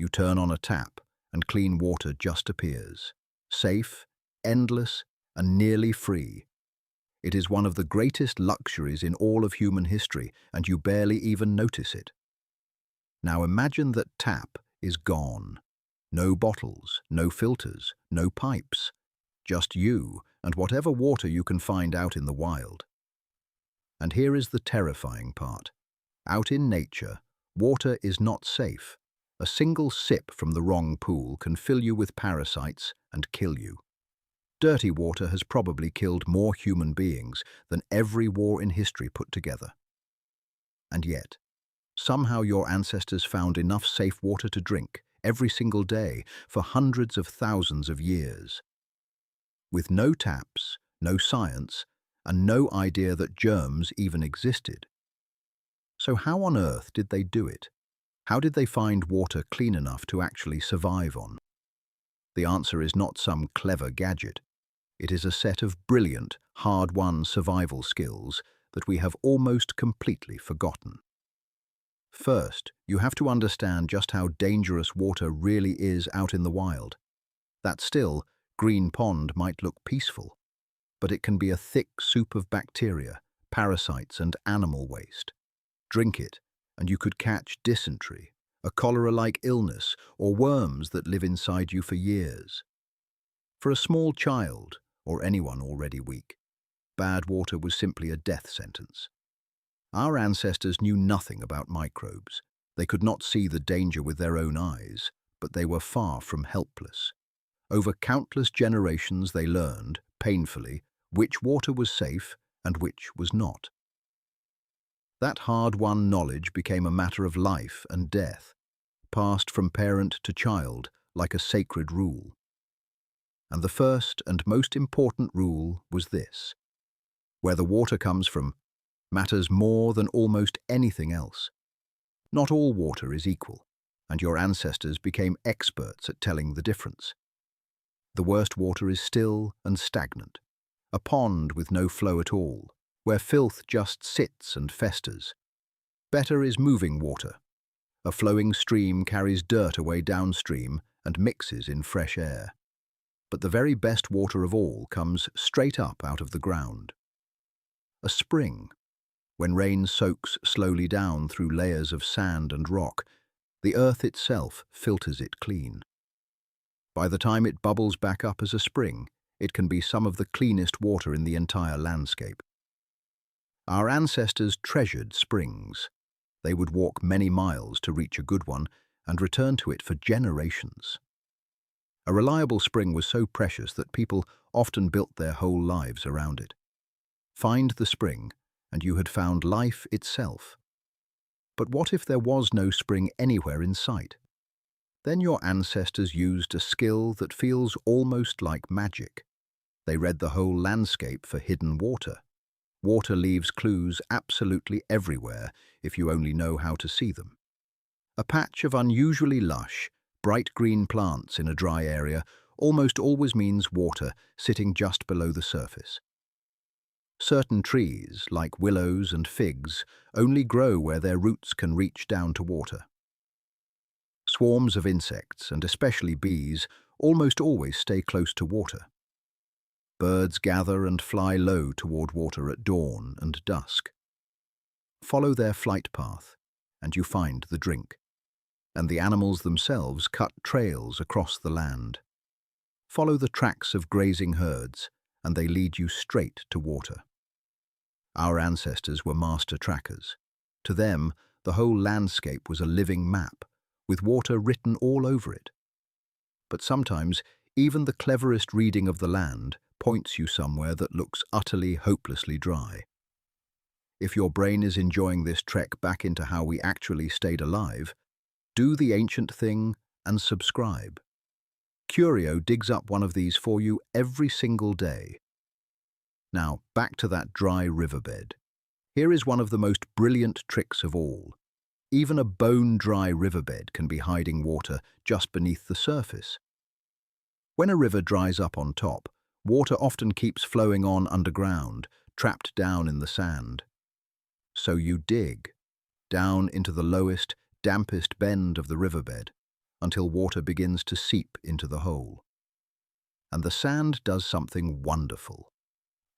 You turn on a tap, and clean water just appears. Safe, endless, and nearly free. It is one of the greatest luxuries in all of human history, and you barely even notice it. Now imagine that tap is gone. No bottles, no filters, no pipes. Just you and whatever water you can find out in the wild. And here is the terrifying part. Out in nature, water is not safe. A single sip from the wrong pool can fill you with parasites and kill you. Dirty water has probably killed more human beings than every war in history put together. And yet, somehow your ancestors found enough safe water to drink every single day for hundreds of thousands of years. With no taps, no science, and no idea that germs even existed. So how on earth did they do it? How did they find water clean enough to actually survive on? The answer is not some clever gadget. It is a set of brilliant, hard-won survival skills that we have almost completely forgotten. First, you have to understand just how dangerous water really is out in the wild. That still, green pond might look peaceful, but it can be a thick soup of bacteria, parasites, and animal waste. Drink it, and you could catch dysentery, a cholera-like illness, or worms that live inside you for years. For a small child, or anyone already weak, bad water was simply a death sentence. Our ancestors knew nothing about microbes. They could not see the danger with their own eyes, but they were far from helpless. Over countless generations they learned, painfully, which water was safe and which was not. That hard-won knowledge became a matter of life and death, passed from parent to child like a sacred rule. And the first and most important rule was this: where the water comes from matters more than almost anything else. Not all water is equal, and your ancestors became experts at telling the difference. The worst water is still and stagnant, a pond with no flow at all, where filth just sits and festers. Better is moving water. A flowing stream carries dirt away downstream and mixes in fresh air. But the very best water of all comes straight up out of the ground. A spring. When rain soaks slowly down through layers of sand and rock, the earth itself filters it clean. By the time it bubbles back up as a spring, it can be some of the cleanest water in the entire landscape. Our ancestors treasured springs. They would walk many miles to reach a good one and return to it for generations. A reliable spring was so precious that people often built their whole lives around it. Find the spring, and you had found life itself. But what if there was no spring anywhere in sight? Then your ancestors used a skill that feels almost like magic. They read the whole landscape for hidden water. Water leaves clues absolutely everywhere if you only know how to see them. A patch of unusually lush, bright green plants in a dry area almost always means water sitting just below the surface. Certain trees, like willows and figs, only grow where their roots can reach down to water. Swarms of insects, and especially bees, almost always stay close to water. Birds gather and fly low toward water at dawn and dusk. Follow their flight path, and you find the drink. And the animals themselves cut trails across the land. Follow the tracks of grazing herds, and they lead you straight to water. Our ancestors were master trackers. To them, the whole landscape was a living map, with water written all over it. But sometimes, even the cleverest reading of the land points you somewhere that looks utterly, hopelessly dry. If your brain is enjoying this trek back into how we actually stayed alive, do the ancient thing and subscribe. Curio digs up one of these for you every single day. Now, back to that dry riverbed. Here is one of the most brilliant tricks of all. Even a bone-dry riverbed can be hiding water just beneath the surface. When a river dries up on top, water often keeps flowing on underground, trapped down in the sand. So you dig, down into the lowest, dampest bend of the riverbed, until water begins to seep into the hole. And the sand does something wonderful.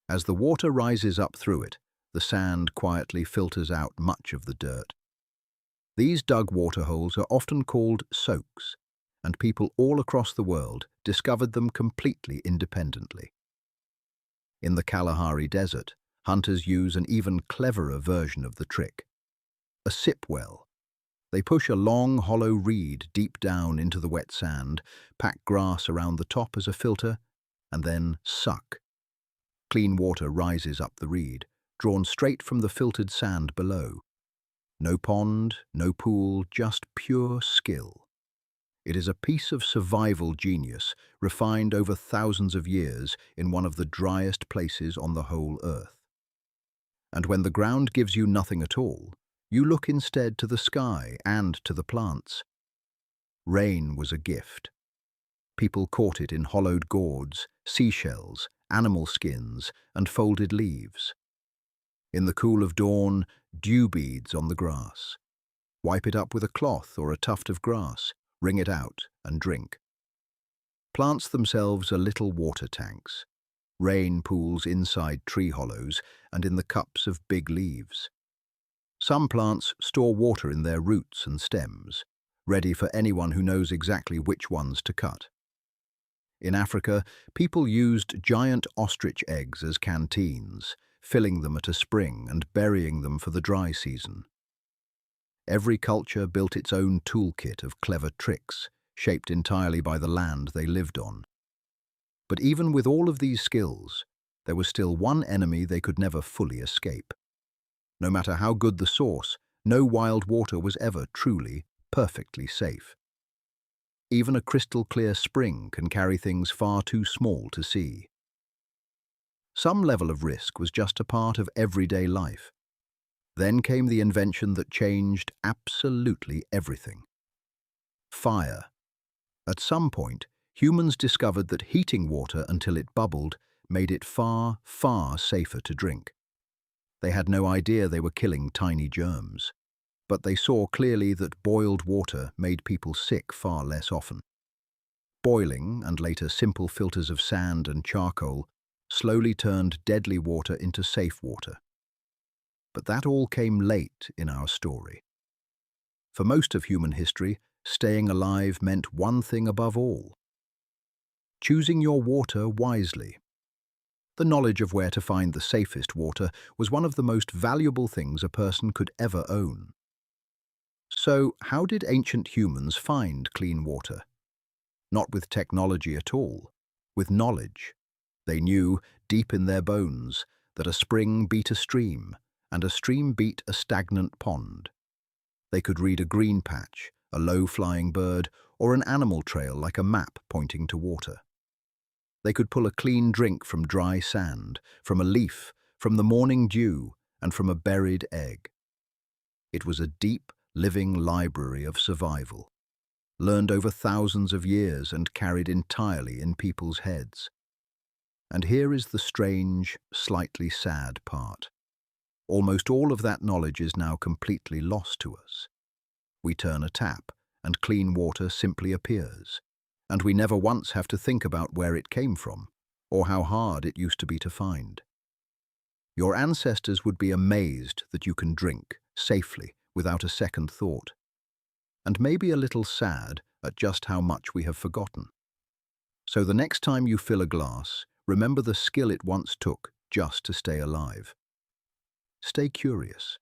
As the water rises up through it, the sand quietly filters out much of the dirt. These dug waterholes are often called soaks, and people all across the world discovered them completely independently. In the Kalahari Desert, hunters use an even cleverer version of the trick: a sip well. They push a long, hollow reed deep down into the wet sand, pack grass around the top as a filter, and then suck. Clean water rises up the reed, drawn straight from the filtered sand below. No pond, no pool, just pure skill. It is a piece of survival genius, refined over thousands of years in one of the driest places on the whole earth. And when the ground gives you nothing at all, you look instead to the sky and to the plants. Rain was a gift. People caught it in hollowed gourds, seashells, animal skins, and folded leaves. In the cool of dawn, dew beads on the grass. Wipe it up with a cloth or a tuft of grass, wring it out, and drink. Plants themselves are little water tanks. Rain pools inside tree hollows and in the cups of big leaves. Some plants store water in their roots and stems, ready for anyone who knows exactly which ones to cut. In Africa, people used giant ostrich eggs as canteens, filling them at a spring and burying them for the dry season. Every culture built its own toolkit of clever tricks, shaped entirely by the land they lived on. But even with all of these skills, there was still one enemy they could never fully escape. No matter how good the source, no wild water was ever truly, perfectly safe. Even a crystal-clear spring can carry things far too small to see. Some level of risk was just a part of everyday life. Then came the invention that changed absolutely everything: fire. At some point, humans discovered that heating water until it bubbled made it far, far safer to drink. They had no idea they were killing tiny germs, but they saw clearly that boiled water made people sick far less often. Boiling, and later simple filters of sand and charcoal, slowly turned deadly water into safe water. But that all came late in our story. For most of human history, staying alive meant one thing above all: choosing your water wisely. The knowledge of where to find the safest water was one of the most valuable things a person could ever own. So, how did ancient humans find clean water? Not with technology at all, with knowledge. They knew, deep in their bones, that a spring beat a stream, and a stream beat a stagnant pond. They could read a green patch, a low-flying bird, or an animal trail like a map pointing to water. They could pull a clean drink from dry sand, from a leaf, from the morning dew, and from a buried egg. It was a deep, living library of survival, learned over thousands of years and carried entirely in people's heads. And here is the strange, slightly sad part. Almost all of that knowledge is now completely lost to us. We turn a tap, and clean water simply appears, and we never once have to think about where it came from, or how hard it used to be to find. Your ancestors would be amazed that you can drink, safely, without a second thought, and maybe a little sad at just how much we have forgotten. So the next time you fill a glass, remember the skill it once took just to stay alive. Stay curious.